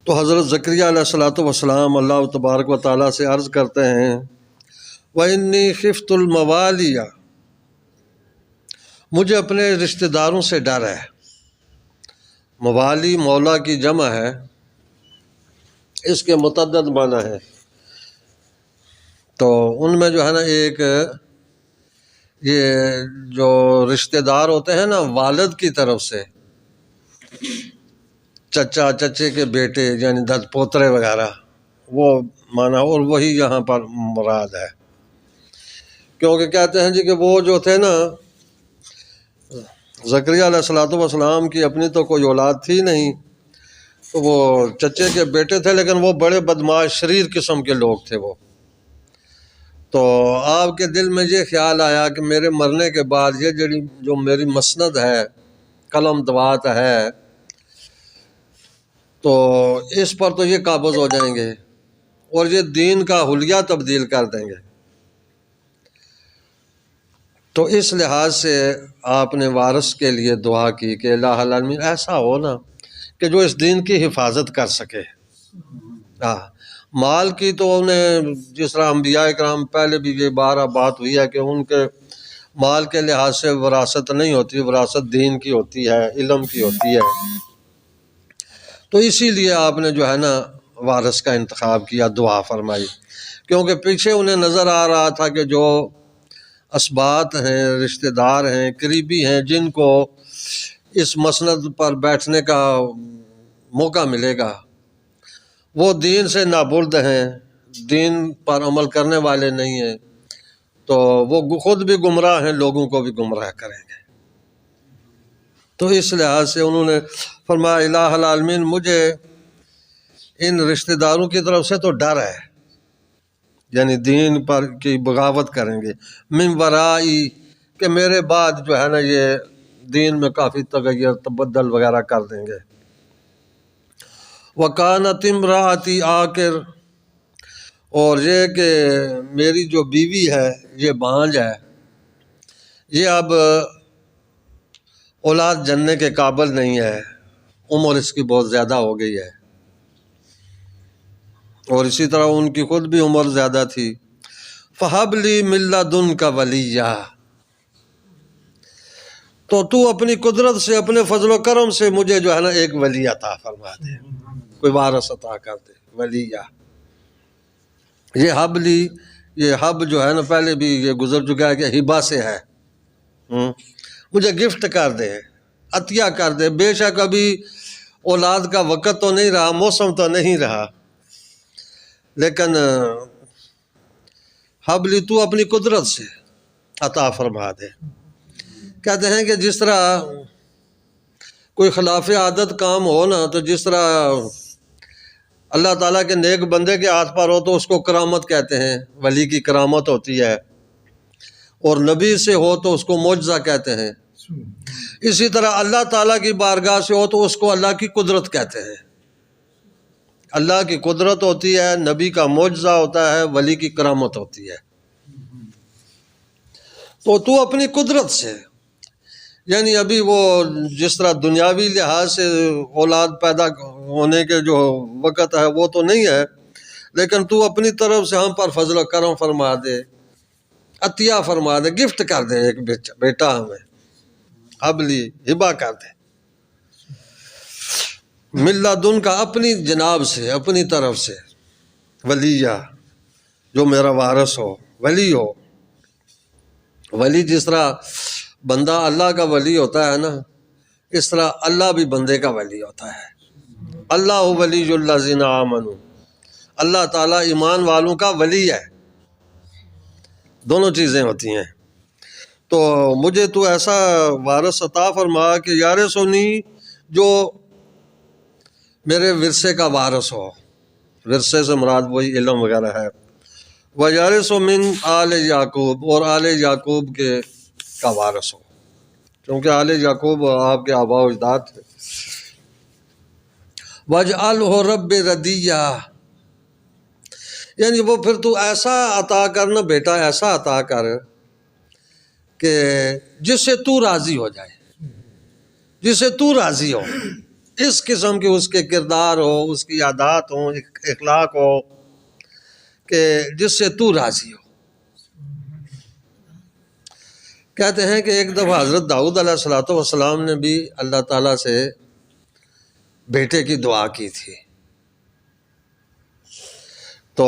تو حضرت زکریا علیہ الصلوۃ والسلام اللہ تبارک و تعالیٰ سے عرض کرتے ہیں وَإِنِّي خِفْتُ الْمَوَالِيَ، مجھے اپنے رشتہ داروں سے ڈر ہے۔ موالی مولا کی جمع ہے، اس کے متعدد معنی ہے، تو ان میں جو ہے نا ایک یہ جو رشتہ دار ہوتے ہیں نا والد کی طرف سے، چچا چچے کے بیٹے یعنی دد پوترے وغیرہ، وہ معنی، اور وہی یہاں پر مراد ہے، کیونکہ کہتے ہیں جی کہ وہ جو تھے نا زکریا علیہ الصلوۃ والسلام کی اپنی تو کوئی اولاد تھی نہیں، تو وہ چچے کے بیٹے تھے، لیکن وہ بڑے بدماش شریر قسم کے لوگ تھے وہ۔ تو آپ کے دل میں یہ خیال آیا کہ میرے مرنے کے بعد یہ جو میری مسند ہے، قلم دوات ہے، تو اس پر تو یہ قابض ہو جائیں گے اور یہ دین کا حلیہ تبدیل کر دیں گے۔ تو اس لحاظ سے آپ نے وارث کے لیے دعا کی کہ الہ العالمین ایسا ہو نا کہ جو اس دین کی حفاظت کر سکے۔ مال کی تو انہیں جس طرح انبیاء کرام پہلے بھی یہ بات ہوئی ہے کہ ان کے مال کے لحاظ سے وراثت نہیں ہوتی، وراثت دین کی ہوتی ہے، علم کی ہوتی ہے، تو اسی لیے آپ نے جو ہے نا وارث کا انتخاب کیا، دعا فرمائی، کیونکہ پیچھے انہیں نظر آ رہا تھا کہ جو اسبات ہیں، رشتہ دار ہیں، قریبی ہیں، جن کو اس مسند پر بیٹھنے کا موقع ملے گا، وہ دین سے نابرد ہیں، دین پر عمل کرنے والے نہیں ہیں، تو وہ خود بھی گمراہ ہیں، لوگوں کو بھی گمراہ کریں گے۔ تو اس لحاظ سے انہوں نے فرمایا الہ العالمین مجھے ان رشتہ داروں کی طرف سے تو ڈر ہے، یعنی دین پر کی بغاوت کریں گے، من ورائی، کہ میرے بعد جو ہے نا یہ دین میں کافی تغیر تبدل وغیرہ کر دیں گے۔ وَكَانَتِ امْرَأَتِي عَاقِرٌ، اور یہ کہ میری جو بیوی ہے، یہ بانجھ ہے، یہ اب اولاد جننے کے قابل نہیں ہے، عمر اس کی بہت زیادہ ہو گئی ہے، اور اسی طرح ان کی خود بھی عمر زیادہ تھی۔ فَهَبْ لِي مِن لَّدُنكَ وَلِيًّا، تو اپنی قدرت سے، اپنے فضل و کرم سے مجھے جو ہے نا ایک ولی عطا فرما دے، کوئی وارث عطا کر دے، ولیہ۔ یہ حبلی، یہ حب جو ہے نا پہلے بھی یہ گزر چکا ہے کہ ہبہ سے ہے، مجھے گفٹ کر دے، عطیہ کر دے، بے شک ابھی اولاد کا وقت تو نہیں رہا، موسم تو نہیں رہا، لیکن حبلی تو اپنی قدرت سے عطا فرما دے۔ کہتے ہیں کہ جس طرح کوئی خلاف عادت کام ہو نا، تو جس طرح اللہ تعالیٰ کے نیک بندے کے ہاتھ پر ہو تو اس کو کرامت کہتے ہیں، ولی کی کرامت ہوتی ہے، اور نبی سے ہو تو اس کو معجزہ کہتے ہیں، اسی طرح اللہ تعالیٰ کی بارگاہ سے ہو تو اس کو اللہ کی قدرت کہتے ہیں۔ اللہ کی قدرت ہوتی ہے، نبی کا معجزہ ہوتا ہے، ولی کی کرامت ہوتی ہے۔ تو اپنی قدرت سے، یعنی ابھی وہ جس طرح دنیاوی لحاظ سے اولاد پیدا ہونے کے جو وقت ہے وہ تو نہیں ہے، لیکن تو اپنی طرف سے ہم پر فضل و کرم فرما دے، عطیہ فرما دے، گفٹ کر دے ایک بیٹا ہمیں، حبلی، ہبہ کر دے، من لدن کا، اپنی جناب سے، اپنی طرف سے، ولیہ، جو میرا وارث ہو، ولی ہو۔ ولی جس طرح بندہ اللہ کا ولی ہوتا ہے نا، اس طرح اللہ بھی بندے کا ولی ہوتا ہے۔ اللہ ولی الذین آمنوا، اللہ تعالیٰ ایمان والوں کا ولی ہے، دونوں چیزیں ہوتی ہیں۔ تو مجھے تو ایسا وارث عطا فرما کہ یار سنی جو میرے ورثے کا وارث ہو، ورثے سے مراد وہی علم وغیرہ ہے، وَيَرِثُ مِنْ آلِ یعقوب، اور آل یعقوب کے کا وارث ہو، کیونکہ آل یعقوب آپ کے آباء و اجداد تھے۔ وَاجْعَلْهُ رَبِّ رَضِيًّا، یعنی وہ پھر تو ایسا عطا کرنا بیٹا، ایسا عطا کر کہ جس سے تو راضی ہو جائے، جس سے تو راضی ہو، اس قسم کے اس کے کردار ہو، اس کی عادات ہوں، اخلاق ہو کہ جس سے تو راضی ہو۔ کہتے ہیں کہ ایک دفعہ حضرت داؤد علیہ السلام نے بھی اللہ تعالیٰ سے بیٹے کی دعا کی تھی، تو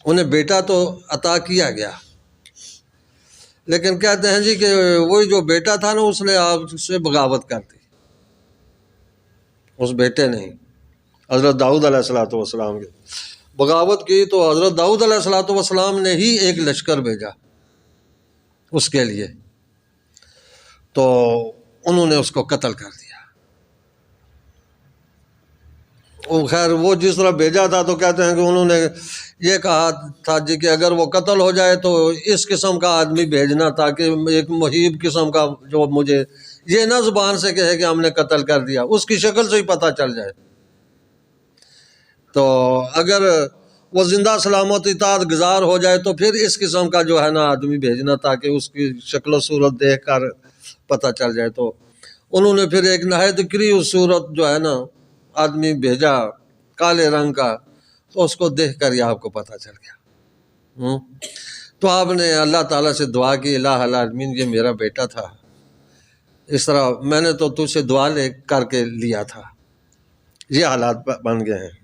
انہیں بیٹا تو عطا کیا گیا، لیکن کہتے ہیں جی کہ وہی جو بیٹا تھا نا اس نے آپ سے بغاوت کر دی، اس بیٹے نے حضرت داؤد علیہ السلام کی بغاوت کی، تو حضرت داؤد علیہ السلام نے ہی ایک لشکر بھیجا اس کے لیے، تو انہوں نے اس کو قتل کر دیا۔ خیر وہ جس طرح بھیجا تھا تو کہتے ہیں کہ انہوں نے یہ کہا تھا جی کہ اگر وہ قتل ہو جائے تو اس قسم کا آدمی بھیجنا تاکہ ایک مہیب قسم کا جو مجھے یہ نہ زبان سے کہے کہ ہم نے قتل کر دیا، اس کی شکل سے ہی پتہ چل جائے۔ تو اگر وہ زندہ سلامت اطاعت گزار ہو جائے تو پھر اس قسم کا جو ہے نا آدمی بھیجنا تاکہ اس کی شکل و صورت دیکھ کر پتہ چل جائے۔ تو انہوں نے پھر ایک نہایت کریو صورت جو ہے نا آدمی بھیجا کالے رنگ کا، تو اس کو دیکھ کر یہ آپ کو پتہ چل گیا۔ تو آپ نے اللہ تعالیٰ سے دعا کی، الہ العالمین یہ میرا بیٹا تھا، اس طرح میں نے تو تجھ سے دعا لے کر کے لیا تھا، یہ حالات بن گئے ہیں۔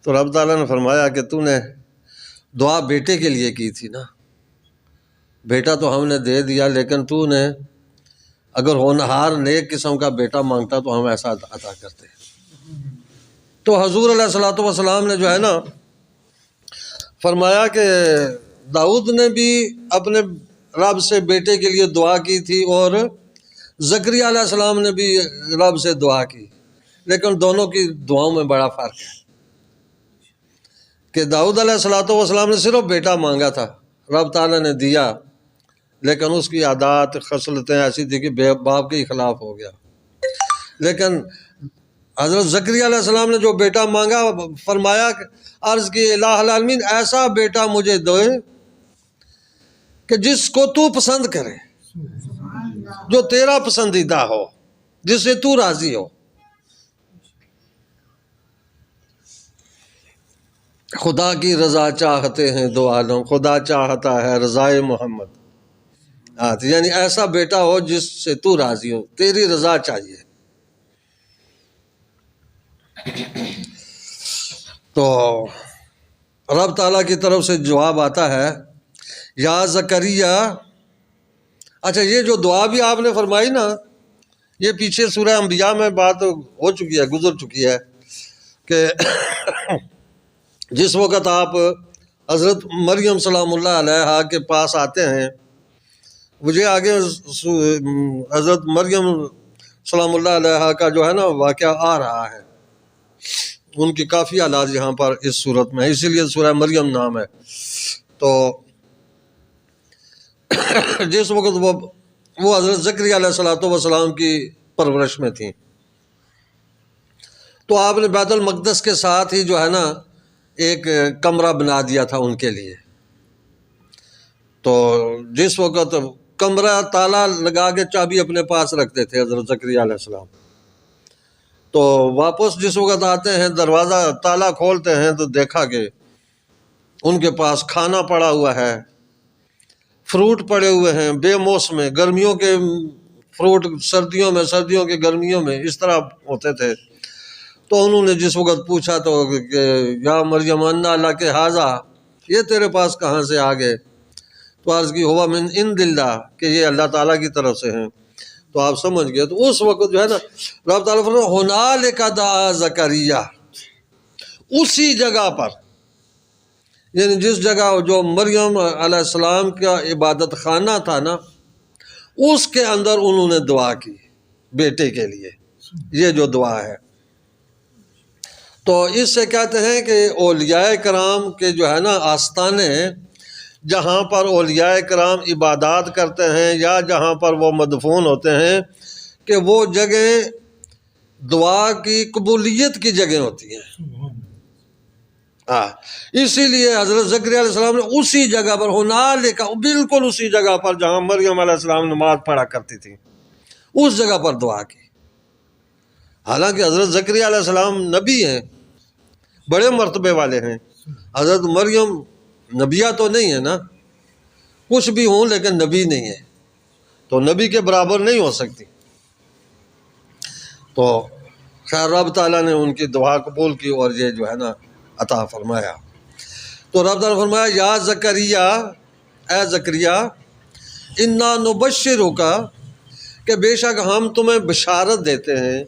تو رب تعالیٰ نے فرمایا کہ تو نے دعا بیٹے کے لیے کی تھی نا، بیٹا تو ہم نے دے دیا، لیکن تو نے اگر ہونہار نیک قسم کا بیٹا مانگتا تو ہم ایسا عطا کرتے۔ تو حضور علیہ السلام نے جو ہے نا فرمایا کہ داؤد نے بھی اپنے رب سے بیٹے کے لیے دعا کی تھی، اور زکریا علیہ السلام نے بھی رب سے دعا کی، لیکن دونوں کی دعاؤں میں بڑا فرق ہے کہ داؤد علیہ السلام نے صرف بیٹا مانگا تھا، رب تعالیٰ نے دیا، لیکن اس کی عادات خصلتیں ایسی تھی کہ باپ کے خلاف ہو گیا۔ لیکن حضرت زکریا علیہ السلام نے جو بیٹا مانگا، فرمایا عرض کی الہ العالمین ایسا بیٹا مجھے دے کہ جس کو تو پسند کرے، جو تیرا پسندیدہ ہو، جس سے تو راضی ہو۔ خدا کی رضا چاہتے ہیں دو عالم، خدا چاہتا ہے رضائے محمد۔ یعنی ایسا بیٹا ہو جس سے تو راضی ہو، تیری رضا چاہیے۔ تو رب تعالیٰ کی طرف سے جواب آتا ہے یا زکریا۔ اچھا یہ جو دعا بھی آپ نے فرمائی نا، یہ پیچھے سورہ انبیاء میں بات ہو چکی ہے، گزر چکی ہے کہ جس وقت آپ حضرت مریم سلام اللہ علیہا کے پاس آتے ہیں، مجھے آگے حضرت مریم سلام اللہ علیہا کا جو ہے نا واقعہ آ رہا ہے، ان کی کافی حالات یہاں پر اس صورت میں، اسی لیے سورہ مریم نام ہے۔ تو جس وقت وہ حضرت زکریا علیہ السلام کی پرورش میں تھیں، تو آپ نے بیت المقدس کے ساتھ ہی جو ہے نا ایک کمرہ بنا دیا تھا ان کے لیے۔ تو جس وقت کمرہ تالا لگا کے چابی اپنے پاس رکھتے تھے حضرت زکریا علیہ السلام، تو واپس جس وقت آتے ہیں دروازہ تالا کھولتے ہیں تو دیکھا کہ ان کے پاس کھانا پڑا ہوا ہے، فروٹ پڑے ہوئے ہیں بے موسم، گرمیوں کے فروٹ سردیوں میں، سردیوں کے گرمیوں میں اس طرح ہوتے تھے۔ تو انہوں نے جس وقت پوچھا تو کہ یا مریم انا لک ھذا، یہ تیرے پاس کہاں سے آ گئے؟ تو عرض کی ہوا من عند اللہ، کہ یہ اللہ تعالیٰ کی طرف سے ہیں۔ تو آپ سمجھ گئے۔ تو اس وقت جو ہے نا رب تعالیٰ فرمایا ھنالک دعا زکریا، اسی جگہ پر، یعنی جس جگہ جو مریم علیہ السلام کا عبادت خانہ تھا نا، اس کے اندر انہوں نے دعا کی بیٹے کے لیے، یہ جو دعا ہے۔ تو اس سے کہتے ہیں کہ اولیاء کرام کے جو ہے نا آستانے، جہاں پر اولیاء کرام عبادات کرتے ہیں یا جہاں پر وہ مدفون ہوتے ہیں، کہ وہ جگہ دعا کی قبولیت کی جگہ ہوتی ہیں۔ اسی لیے حضرت زکریا علیہ السلام نے اسی جگہ پر ھنالک، بالکل اسی جگہ پر جہاں مریم علیہ السلام نماز پڑھا کرتی تھی، اس جگہ پر دعا کی۔ حالانکہ حضرت زکریا علیہ السلام نبی ہیں، بڑے مرتبے والے ہیں. حضرت مریم نبیہ تو نہیں ہے نا، کچھ بھی ہوں لیکن نبی نہیں ہے، تو نبی کے برابر نہیں ہو سکتی. تو خیر رب تعالیٰ نے ان کی دعا قبول کی اور یہ جو ہے نا عطا فرمایا. تو رب تعالیٰ نے فرمایا یا زکریا، اے زکریا، انا نبشرک، کہ بے شک ہم تمہیں بشارت دیتے ہیں،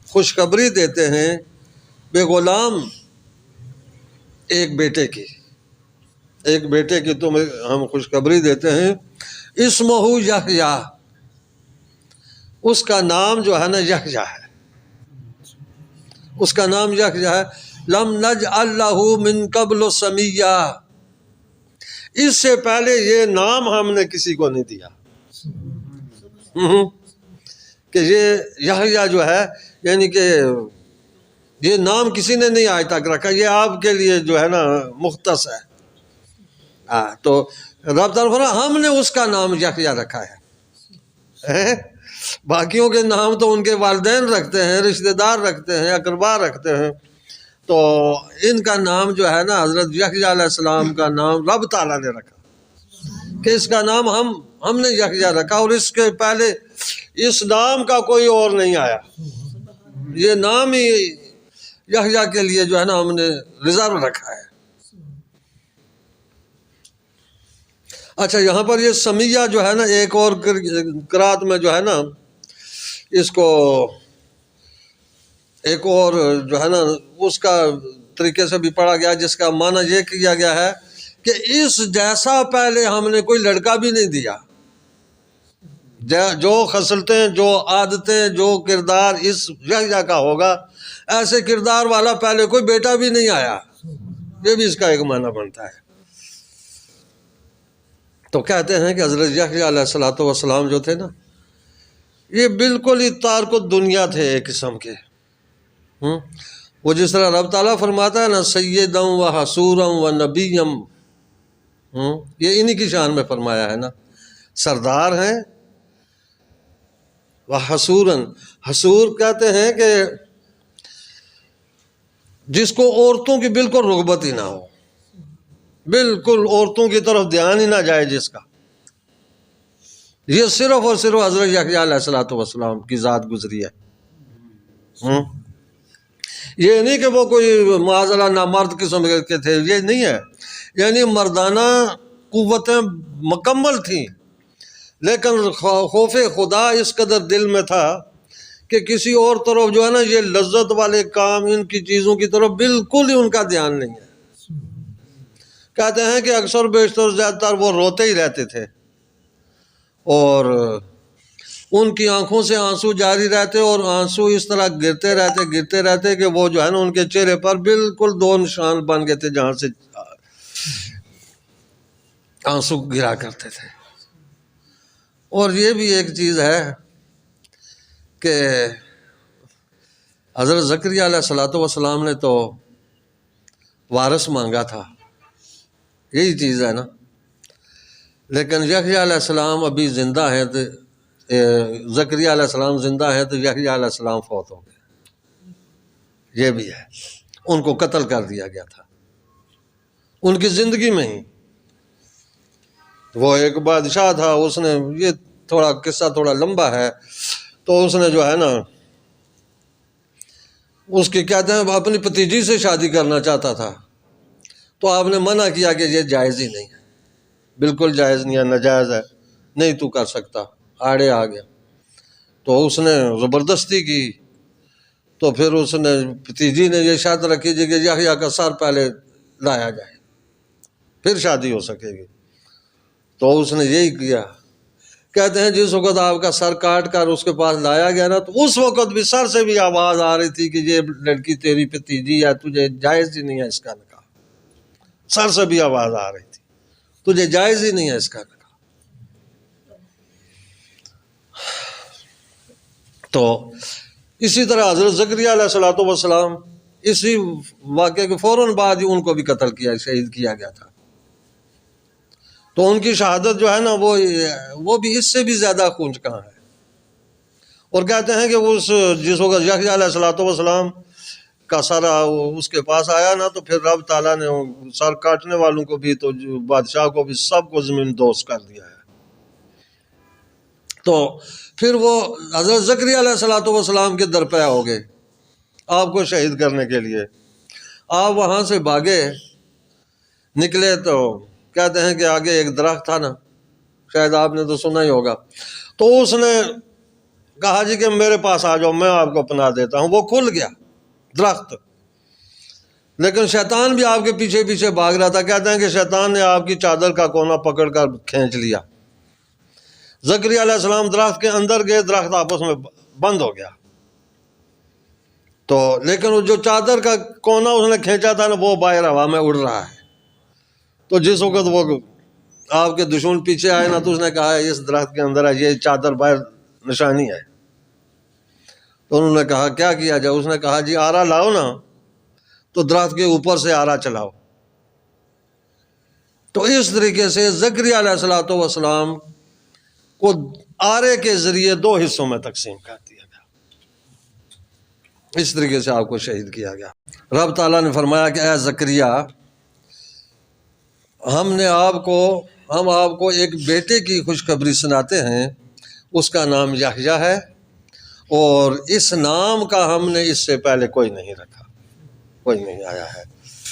خوشخبری دیتے ہیں، بے غلام، ایک بیٹے کی تمہیں ہم خوشخبری دیتے ہیں. اسمہ یحییٰ، اس کا نام جو ہے نا یحییٰ ہے، اس کا نام یحییٰ ہے. لم نجعل لہ من قبل سمیہ، اس سے پہلے یہ نام ہم نے کسی کو نہیں دیا. کہ یہ یحییٰ جو ہے یعنی کہ یہ نام کسی نے نہیں آج تک رکھا، یہ آپ کے لیے جو ہے نا مختص ہے. تو رب تعالیٰ فرمایا ہم نے اس کا نام یحییٰ رکھا ہے. باقیوں کے نام تو ان کے والدین رکھتے ہیں، رشتہ دار رکھتے ہیں، اقربا رکھتے ہیں. تو ان کا نام جو ہے نا حضرت یحییٰ علیہ السلام کا نام رب تعالیٰ نے رکھا، کہ اس کا نام ہم نے یحییٰ رکھا، اور اس کے پہلے اس نام کا کوئی اور نہیں آیا. یہ نام ہی یحییٰ کے لیے جو ہے نا ہم نے ریزرو رکھا ہے. اچھا یہاں پر یہ سمیہ جو ہے نا ایک اور قرات میں جو ہے نا اس کو ایک اور جو ہے نا اس کا طریقے سے بھی پڑھا گیا، جس کا معنی یہ کیا گیا ہے کہ اس جیسا پہلے ہم نے کوئی لڑکا بھی نہیں دیا. جو خصلتیں، جو عادتیں، جو کردار اس یحییٰ کا ہوگا، ایسے کردار والا پہلے کوئی بیٹا بھی نہیں آیا. یہ بھی اس کا ایک معنی بنتا ہے. تو کہتے ہیں کہ حضرت یحییٰ علیہ السلام جو تھے نا، یہ بالکل ہی تارک الدنیا تھے ایک قسم کے. وہ جس طرح رب تعالیٰ فرماتا ہے نا سیداً و حصوراً و نبیًا، یہ انہی کی شان میں فرمایا ہے نا، سردار ہیں. وہ حصوراً، حصور کہتے ہیں کہ جس کو عورتوں کی بالکل رغبت ہی نہ ہو، بالکل عورتوں کی طرف دھیان ہی نہ جائے جس کا. یہ صرف اور صرف حضرت یحییٰ علیہ السلام کی ذات گزری ہے. یہ نہیں کہ وہ کوئی معاذ اللہ نامرد قسم کے تھے، یہ نہیں ہے. یعنی مردانہ قوتیں مکمل تھیں، لیکن خوف خدا اس قدر دل میں تھا کہ کسی اور طرف جو ہے نا یہ لذت والے کام، ان کی چیزوں کی طرف بالکل ہی ان کا دھیان نہیں ہے. کہتے ہیں کہ اکثر بیشتر زیادہ تر وہ روتے ہی رہتے تھے، اور ان کی آنکھوں سے آنسو جاری رہتے، اور آنسو اس طرح گرتے رہتے کہ وہ جو ہے نا ان کے چہرے پر بالکل دو نشان بن گئے تھے جہاں سے آنسو گرا کرتے تھے. اور یہ بھی ایک چیز ہے کہ حضرت زکریا علیہ السلام نے تو وارث مانگا تھا، یہی چیز ہے نا. لیکن یحییٰ علیہ السلام ابھی زندہ ہیں، تو زکریا علیہ السلام زندہ ہیں تو یحییٰ علیہ السلام فوت ہو گئے. یہ بھی ہے، ان کو قتل کر دیا گیا تھا ان کی زندگی میں ہی. وہ ایک بادشاہ تھا، اس نے، یہ تھوڑا قصہ تھوڑا لمبا ہے، تو اس نے جو ہے نا اس کی کہتے ہیں اپنی بھتیجی سے شادی کرنا چاہتا تھا، تو آپ نے منع کیا کہ یہ جائز ہی نہیں ہے، بالکل جائز نہیں ہے، ناجائز ہے، نہیں تو کر سکتا. آڑے آ گیا تو اس نے زبردستی کی. تو پھر اس نے بھتیجی نے یہ شرط رکھی کہ یحییٰ کا سر پہلے لایا جائے پھر شادی ہو سکے گی. تو اس نے یہی کیا. کہتے ہیں جس وقت آپ کا سر کاٹ کر اس کے پاس لایا گیا نا، تو اس وقت بھی سر سے بھی آواز آ رہی تھی کہ یہ لڑکی تیری بھتیجی ہے، تجھے جائز ہی نہیں ہے اس کا نکاح. سر سے بھی آواز آ رہی تھی تجھے جائز ہی نہیں ہے اس کا نکاح. تو اسی طرح حضرت زکریا علیہ السلام اسی واقعے کے فوراً بعد ہی ان کو بھی قتل کیا، شہید کیا گیا تھا. تو ان کی شہادت جو ہے نا وہ بھی اس سے بھی زیادہ خونچ کہاں ہے. اور کہتے ہیں کہ جس وقت یحییٰ علیہ الصلوۃ والسلام کا سر اس کے پاس آیا نا، تو پھر رب تعالیٰ نے سر کاٹنے والوں کو بھی، تو بادشاہ کو بھی، سب کو زمین دوز کر دیا ہے۔ تو پھر وہ حضرت زکریا علیہ الصلوۃ والسلام کے درپے ہو گئے آپ کو شہید کرنے کے لیے۔ آپ وہاں سے بھاگے نکلے تو کہتے ہیں کہ آگے ایک درخت تھا نا، شاید آپ نے تو سنا ہی ہوگا، تو اس نے کہا جی کہ میرے پاس آ جاؤ، میں آپ کو پناہ دیتا ہوں۔ وہ کھل گیا درخت، لیکن شیطان بھی آپ کے پیچھے پیچھے بھاگ رہا تھا۔ کہتے ہیں کہ شیطان نے آپ کی چادر کا کونا پکڑ کر کھینچ لیا۔ زکریا علیہ السلام درخت کے اندر گئے، درخت آپس میں بند ہو گیا، تو لیکن وہ جو چادر کا کونا اس نے کھینچا تھا نا، وہ باہر ہوا میں اڑ رہا ہے۔ تو جس وقت وہ آپ کے دشمن پیچھے آئے نا، تو اس نے کہا اس درخت کے اندر ہے، یہ چادر باہر نشانی ہے۔ تو انہوں نے کہا کیا کیا جائے؟ اس نے کہا جی آرا لاؤ نا، تو درخت کے اوپر سے آرا چلاؤ۔ تو اس طریقے سے زکریا علیہ الصلوۃ والسلام کو آرے کے ذریعے 2 حصوں میں تقسیم کر دیا گیا، اس طریقے سے آپ کو شہید کیا گیا۔ رب تعالیٰ نے فرمایا کہ اے زکریا، ہم آپ کو ایک بیٹے کی خوشخبری سناتے ہیں، اس کا نام یحییٰ ہے، اور اس نام کا ہم نے اس سے پہلے کوئی نہیں رکھا، کوئی نہیں آیا ہے۔